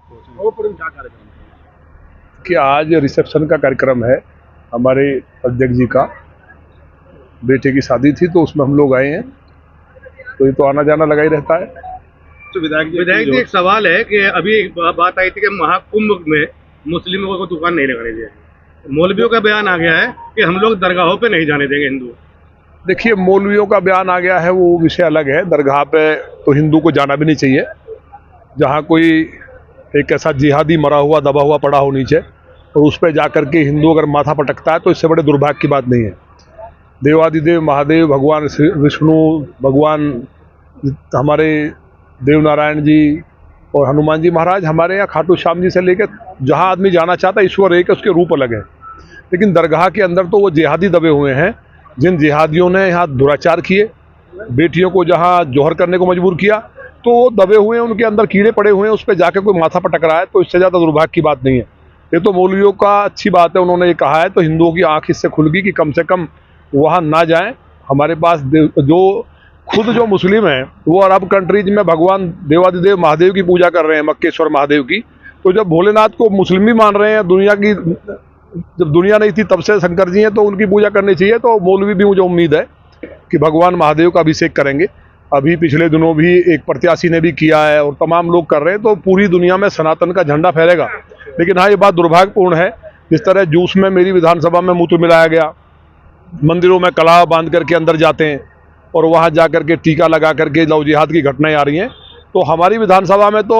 क्या कार्यक्रम है? कि आज रिसेप्शन का कार्यक्रम है हमारे अध्यक्ष जी का, बेटे की शादी थी तो उसमें हम लोग आए हैं, तो ये तो आना जाना लगा ही रहता है। तो विधायक जी एक सवाल है कि अभी एक बात आई थी कि महाकुंभ में मुस्लिमों को दुकान नहीं लगाने देंगे। मौलवियों का बयान आ गया है कि हम लोग दरगाहों पे नहीं जाने देंगे हिंदू। देखिए, मौलवियों का बयान आ गया है वो विषय अलग है। दरगाह पे तो हिंदू को जाना भी नहीं चाहिए। जहाँ कोई एक ऐसा जिहादी मरा हुआ दबा हुआ पड़ा हो नीचे और उस पर जाकर के हिंदू अगर माथा पटकता है तो इससे बड़े दुर्भाग्य की बात नहीं है। देवादिदेव महादेव भगवान विष्णु, भगवान हमारे देव नारायण जी और हनुमान जी महाराज, हमारे यहाँ खाटू श्याम जी से लेकर जहाँ आदमी जाना चाहता है, ईश्वर एक है, उसके रूप अलग है। लेकिन दरगाह के अंदर तो वो जिहादी दबे हुए हैं। जिन जिहादियों ने यहाँ दुराचार किए, बेटियों को जहाँ जौहर करने को मजबूर किया, तो वो दबे हुए हैं, उनके अंदर कीड़े पड़े हुए हैं, उस पर जाकर कोई माथा पटक रहा है तो इससे ज़्यादा दुर्भाग्य की बात नहीं है। ये तो मौलवियों का अच्छी बात है, उन्होंने ये कहा है तो हिंदुओं की आंख इससे खुल गई कि कम से कम वहाँ ना जाएं। हमारे पास जो खुद जो मुस्लिम हैं वो अरब कंट्रीज में भगवान देवादिदेव महादेव की पूजा कर रहे हैं, मक्केश्वर महादेव की। तो जब भोलेनाथ को मुस्लिम भी मान रहे हैं, दुनिया की जब दुनिया नहीं थी तब से शंकर जी हैं, तो उनकी पूजा करनी चाहिए। तो मौलवी भी मुझे उम्मीद है कि भगवान महादेव का अभिषेक करेंगे। अभी पिछले दिनों भी एक प्रत्याशी ने भी किया है और तमाम लोग कर रहे हैं, तो पूरी दुनिया में सनातन का झंडा फहरेगा। लेकिन हाँ, ये बात दुर्भाग्यपूर्ण है, जिस तरह जूस में मेरी विधानसभा में मूत्र मिलाया गया, मंदिरों में कलाव बांध करके अंदर जाते हैं और वहाँ जा करके टीका लगा करके लव जिहाद की घटनाएं आ रही हैं। तो हमारी विधानसभा में तो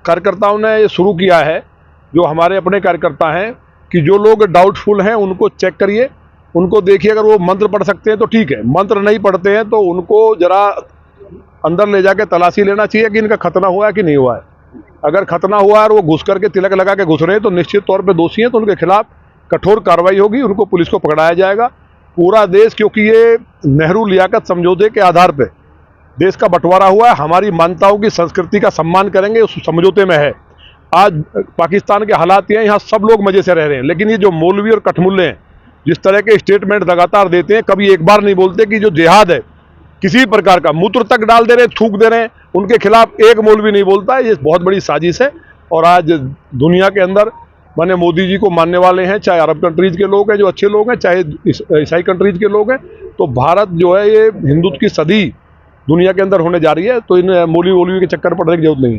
कार्यकर्ताओं ने ये शुरू किया है, जो हमारे अपने कार्यकर्ता हैं, कि जो लोग डाउटफुल हैं उनको चेक करिए, उनको देखिए, अगर वो मंत्र पढ़ सकते हैं तो ठीक है, मंत्र नहीं पढ़ते हैं तो उनको जरा अंदर ले जाके तलाशी लेना चाहिए कि इनका खतना हुआ है कि नहीं हुआ है। अगर खतना हुआ है और वो घुस करके तिलक लगा के घुस रहे हैं तो निश्चित तौर पे दोषी हैं, तो उनके खिलाफ कठोर कार्रवाई होगी, उनको पुलिस को पकड़ाया जाएगा। पूरा देश, क्योंकि ये नेहरू लियाकत समझौते के आधार पे देश का बंटवारा हुआ है, हमारी मान्यताओं की संस्कृति का सम्मान करेंगे, उस समझौते में है। आज पाकिस्तान के हालात ये हैं, यहाँ सब लोग मजे से रह रहे हैं, लेकिन ये जो मौलवी और कठमुल्ले हैं, जिस तरह के स्टेटमेंट लगातार देते हैं, कभी एक बार नहीं बोलते कि जो जिहाद है किसी प्रकार का, मूत्र तक डाल दे रहे हैं, थूक दे रहे हैं, उनके खिलाफ एक मौलवी नहीं बोलता है। ये बहुत बड़ी साजिश है। और आज दुनिया के अंदर माने मोदी जी को मानने वाले हैं, चाहे अरब कंट्रीज के लोग हैं जो अच्छे लोग हैं, चाहे ईसाई कंट्रीज के लोग हैं, तो भारत जो है ये हिंदुत्व की सदी दुनिया के अंदर होने जा रही है। तो इन मौलवी के चक्कर पड़ने की जरूरत नहीं है।